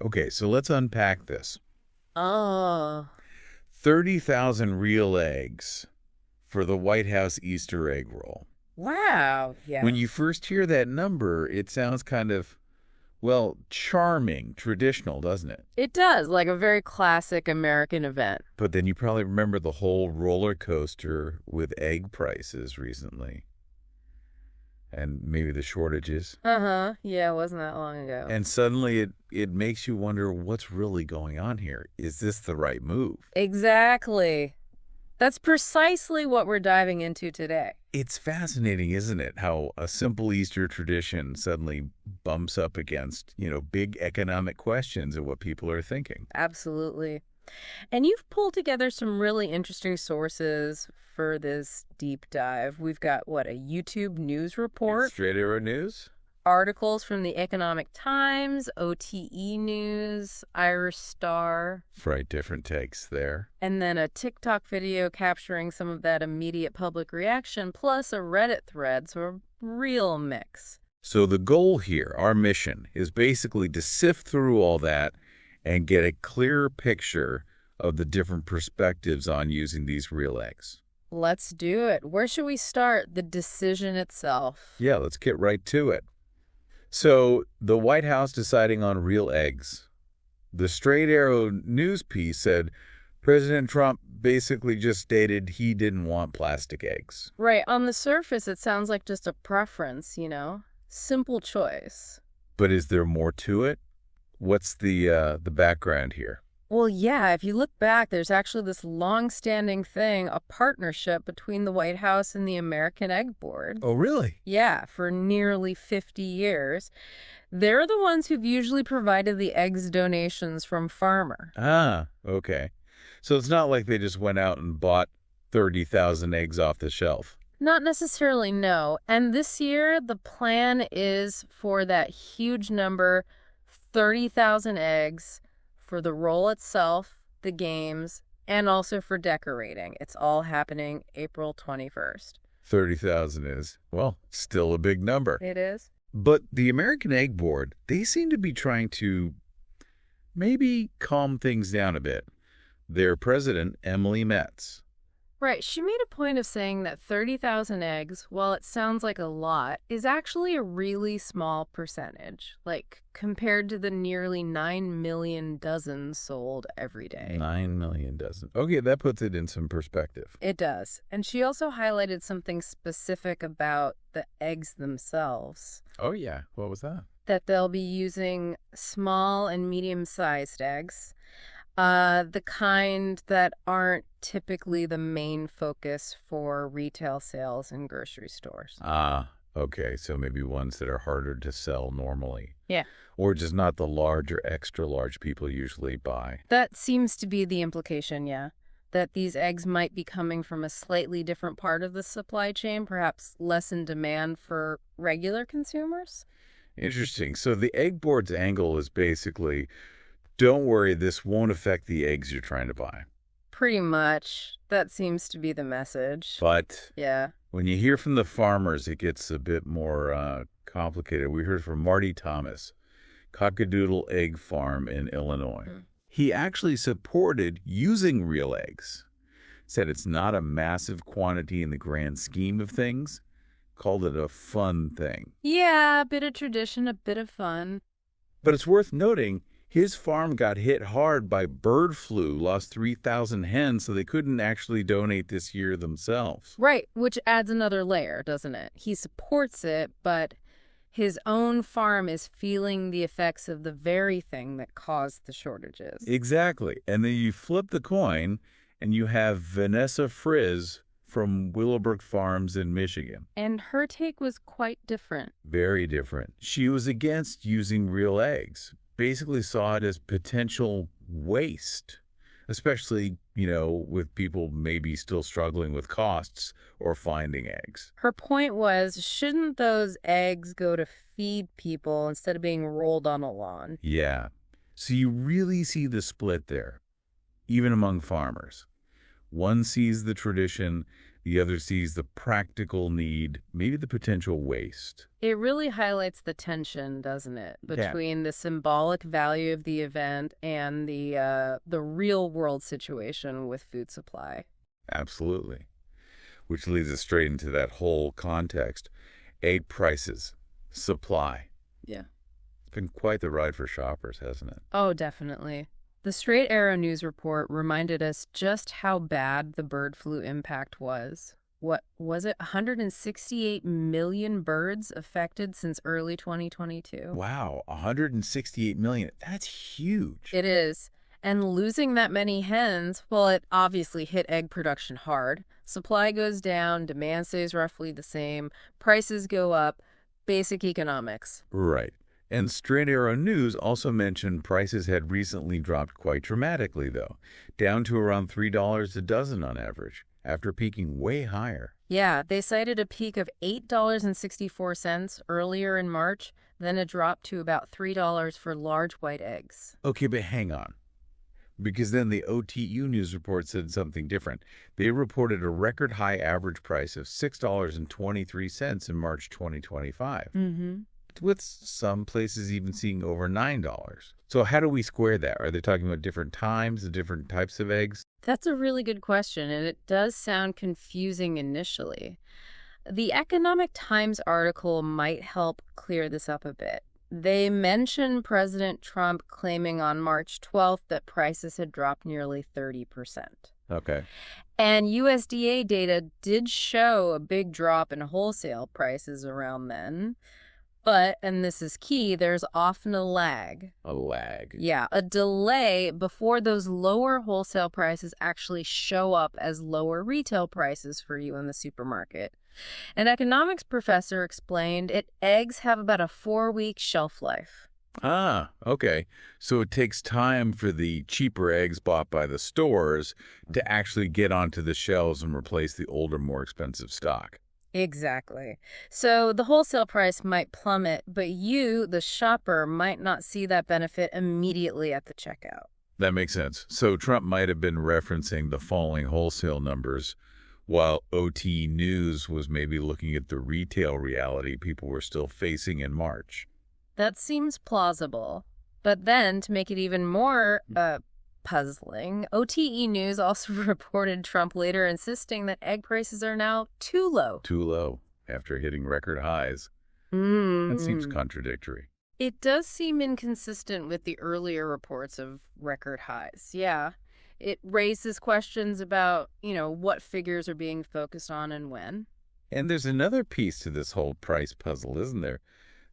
Okay, so let's unpack this. Oh, 30,000 real eggs for the White House Easter egg roll. wow. When Yeah. you first hear that number, it sounds kind of, well, charming, traditional, doesn't it? It does, like a very classic American event. But then you probably remember the whole roller coaster with egg prices recently and maybe the shortages. Uh-huh. Yeah, it wasn't that long ago. And suddenly it makes you wonder what's really going on here. Is this the right move? Exactly. That's precisely what we're diving into today. It's fascinating, isn't it, how a simple Easter tradition suddenly bumps up against, big economic questions of what people are thinking. Absolutely. And you've pulled together some really interesting sources for this deep dive. We've got, what, a YouTube news report, Straight Arrow News? articles from the Economic Times, OTE News, Irish Star, Right, different takes there. and then a TikTok video capturing some of that immediate public reaction, plus a Reddit thread, so a real mix. So the goal here, our mission, is basically to sift through all that and get a clearer picture of the different perspectives on using these real eggs. Let's do it. Where should we start? The decision itself. Yeah, let's get right to it. So the White House deciding on real eggs. The Straight Arrow News piece said President Trump basically just stated he didn't want plastic eggs. Right. On the surface, it sounds like just a preference, Simple choice. But is there more to it? What's the background here? Well, yeah, if you look back, there's actually this long-standing thing, a partnership between the White House and the American Egg Board. Oh, really? Yeah, for nearly 50 years. They're the ones who've usually provided the eggs donations from farmer. Ah, okay. So it's not like they just went out and bought 30,000 eggs off the shelf. Not necessarily, no. And this year, the plan is for that huge number, 30,000 eggs, for the roll itself, the games, and also for decorating. It's all happening April 21st. 30,000 is, well, still a big number. It is? But the American Egg Board, they seem to be trying to maybe calm things down a bit. Their president, Emily Metz. Right. She made a point of saying that 30,000 eggs, while it sounds like a lot, is actually a really small percentage, like compared to the nearly 9 million dozens sold every day. 9 million dozen. Okay, that puts it in some perspective. It does. And she also highlighted something specific about the eggs themselves, Oh, yeah. What was that? that they'll be using small and medium-sized eggs, the kind that aren't typically the main focus for retail sales in grocery stores. Ah, okay. So maybe ones that are harder to sell normally. Yeah. Or just not the large or extra large people usually buy. That seems to be the implication, yeah. That these eggs might be coming from a slightly different part of the supply chain, perhaps less in demand for regular consumers? Interesting. So the egg board's angle is basically, don't worry, this won't affect the eggs you're trying to buy. Pretty much. That seems to be the message. But Yeah. when you hear from the farmers, it gets a bit more complicated. We heard from Marty Thomas, Cockadoodle Egg Farm in Illinois. He actually supported using real eggs. Said it's not a massive quantity in the grand scheme of things. Called it a fun thing. Yeah, a bit of tradition, a bit of fun. But it's worth noting, his farm got hit hard by bird flu, lost 3,000 hens, so they couldn't actually donate this year themselves. Right, which adds another layer, doesn't it? He supports it, but his own farm is feeling the effects of the very thing that caused the shortages. Exactly. And then you flip the coin, and you have Vanessa Frizz from Willowbrook Farms in Michigan. And her take was quite different. Very different. She was against using real eggs, basically saw it as potential waste, especially, with people maybe still struggling with costs or finding eggs. Her point was, shouldn't those eggs go to feed people instead of being rolled on a lawn? Yeah. So you really see the split there, even among farmers. One sees the tradition The other sees the practical need, maybe the potential waste. It really highlights the tension, doesn't it, Yeah. between the symbolic value of the event and the real world situation with food supply. Absolutely. Which leads us straight into that whole context. Egg prices, supply. Yeah. It's been quite the ride for shoppers, hasn't it? Oh, definitely. The Straight Arrow News report reminded us just how bad the bird flu impact was. What was it? 168 million birds affected since early 2022. Wow, 168 million. That's huge. It is. And losing that many hens, well, it obviously hit egg production hard. Supply goes down, demand stays roughly the same, prices go up, basic economics. Right. And Straight Arrow News also mentioned prices had recently dropped quite dramatically, though, down to around $3 a dozen on average, after peaking way higher. Yeah, they cited a peak of $8.64 earlier in March, then a drop to about $3 for large white eggs. Okay, but hang on. Because then the OTU News report said something different. They reported a record high average price of $6.23 in March 2025. Mm-hmm. With some places even seeing over $9. So how do we square that? Are they talking about different times and different types of eggs? That's a really good question, and it does sound confusing initially. The Economic Times article might help clear this up a bit. They mention President Trump claiming on March 12th that prices had dropped nearly 30%. Okay. And USDA data did show a big drop in wholesale prices around then. But, and this is key, there's often a lag. A lag. Yeah, a delay before those lower wholesale prices actually show up as lower retail prices for you in the supermarket. An economics professor explained eggs have about a 4-week shelf life. Ah, okay. So it takes time for the cheaper eggs bought by the stores to actually get onto the shelves and replace the older, more expensive stock. Exactly. So the wholesale price might plummet, but you, the shopper, might not see that benefit immediately at the checkout. That makes sense. So Trump might have been referencing the falling wholesale numbers, while OT News was maybe looking at the retail reality people were still facing in March. That seems plausible. But then, to make it even more puzzling, OTE News also reported Trump later insisting that egg prices are now too low. Too low after hitting record highs. That seems contradictory. It does seem inconsistent with the earlier reports of record highs. Yeah. It raises questions about, what figures are being focused on and when. And there's another piece to this whole price puzzle, isn't there?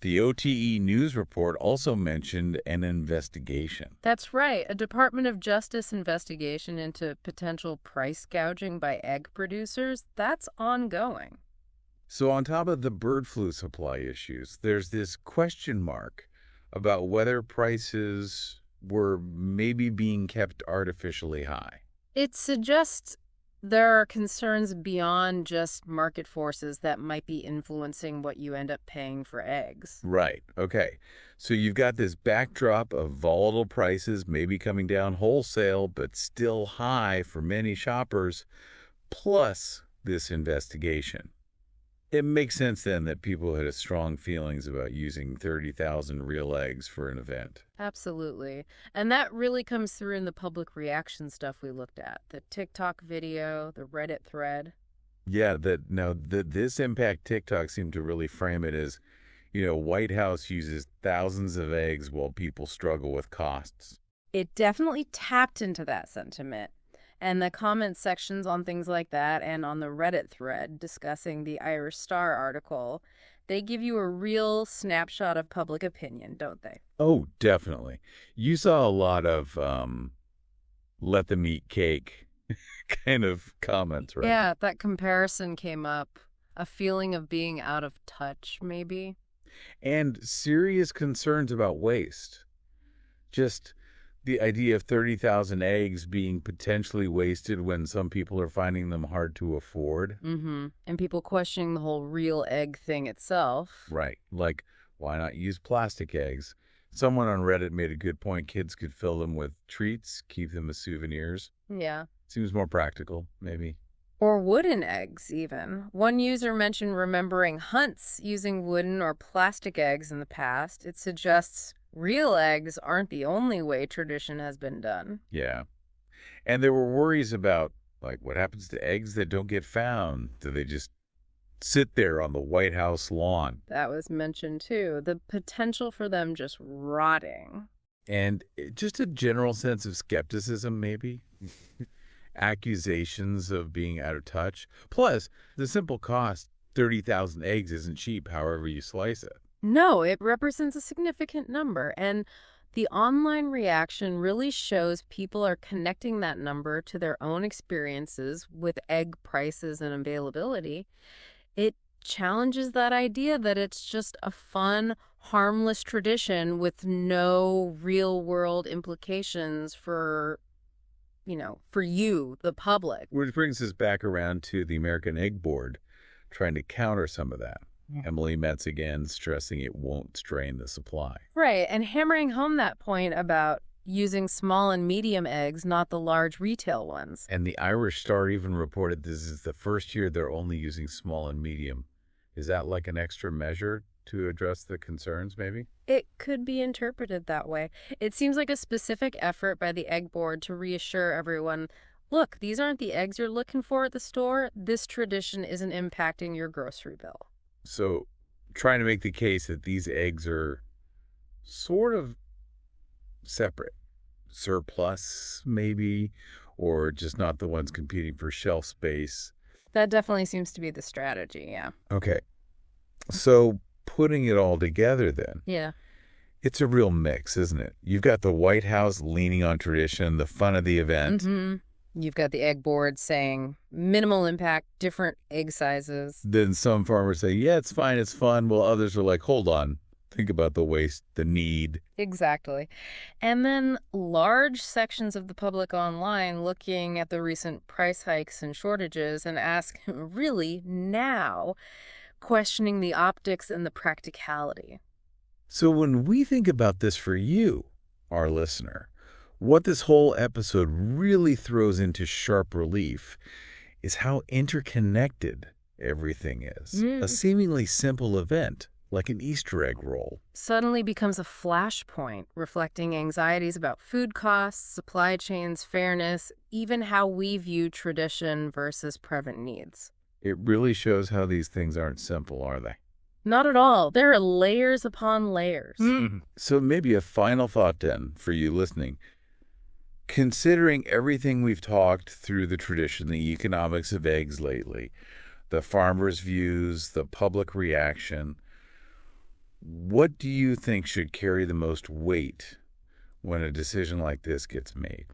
The OTE News report also mentioned an investigation. That's right. A Department of Justice investigation into potential price gouging by egg producers, that's ongoing. So on top of the bird flu supply issues, there's this question mark about whether prices were maybe being kept artificially high. It suggests there are concerns beyond just market forces that might be influencing what you end up paying for eggs. Right. Okay. So you've got this backdrop of volatile prices maybe coming down wholesale, but still high for many shoppers, plus this investigation. It makes sense then that people had strong feelings about using 30,000 real eggs for an event. Absolutely. And that really comes through in the public reaction stuff we looked at. The TikTok video, the Reddit thread. Yeah, this Impact TikTok seemed to really frame it as, White House uses thousands of eggs while people struggle with costs. It definitely tapped into that sentiment. And the comment sections on things like that and on the Reddit thread discussing the Irish Star article, they give you a real snapshot of public opinion, don't they? Oh, definitely. You saw a lot of let them eat cake kind of comments, right? Yeah, that comparison came up. A feeling of being out of touch, maybe. And serious concerns about waste. Just the idea of 30,000 eggs being potentially wasted when some people are finding them hard to afford. Mm-hmm. And people questioning the whole real egg thing itself. Right. Like, why not use plastic eggs? Someone on Reddit made a good point. Kids could fill them with treats, keep them as souvenirs. Yeah. Seems more practical, maybe. Or wooden eggs, even. One user mentioned remembering hunts using wooden or plastic eggs in the past. It suggests real eggs aren't the only way tradition has been done. Yeah. And there were worries about, like, what happens to eggs that don't get found? Do they just sit there on the White House lawn? That was mentioned too. The potential for them just rotting. And just a general sense of skepticism, maybe? Accusations of being out of touch. Plus, the simple cost, 30,000 eggs, isn't cheap, however you slice it. No, it represents a significant number, and the online reaction really shows people are connecting that number to their own experiences with egg prices and availability. It challenges that idea that it's just a fun, harmless tradition with no real-world implications for you, the public. Which brings us back around to the American Egg Board trying to counter some of that. Emily Metz again stressing it won't strain the supply. Right, and hammering home that point about using small and medium eggs, not the large retail ones. And the Irish Star even reported this is the first year they're only using small and medium. Is that like an extra measure to address the concerns, maybe? It could be interpreted that way. It seems like a specific effort by the Egg Board to reassure everyone, look, these aren't the eggs you're looking for at the store. This tradition isn't impacting your grocery bill. So trying to make the case that these eggs are sort of separate, surplus maybe, or just not the ones competing for shelf space. That definitely seems to be the strategy, yeah. Okay. So putting it all together then. Yeah. It's a real mix, isn't it? You've got the White House leaning on tradition, the fun of the event. Mm-hmm. You've got the Egg Board saying minimal impact, different egg sizes. Then some farmers say, yeah, it's fine, it's fun. While others are like, hold on, think about the waste, the need. Exactly. And then large sections of the public online looking at the recent price hikes and shortages and ask, really, now, questioning the optics and the practicality. So when we think about this for you, our listener, what this whole episode really throws into sharp relief is how interconnected everything is. A seemingly simple event, like an Easter egg roll, suddenly becomes a flashpoint, reflecting anxieties about food costs, supply chains, fairness, even how we view tradition versus present needs. It really shows how these things aren't simple, are they? Not at all. There are layers upon layers. So maybe a final thought then for you listening. Considering everything we've talked through the tradition, the economics of eggs lately, the farmers' views, the public reaction, what do you think should carry the most weight when a decision like this gets made?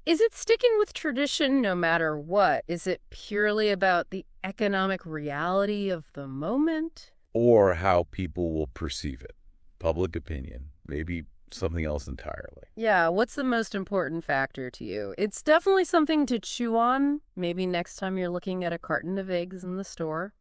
Is it sticking with tradition no matter what? Is it purely about the economic reality of the moment? Or how people will perceive it? Public opinion, maybe something else entirely. Yeah, what's the most important factor to you? It's definitely something to chew on, maybe next time you're looking at a carton of eggs in the store.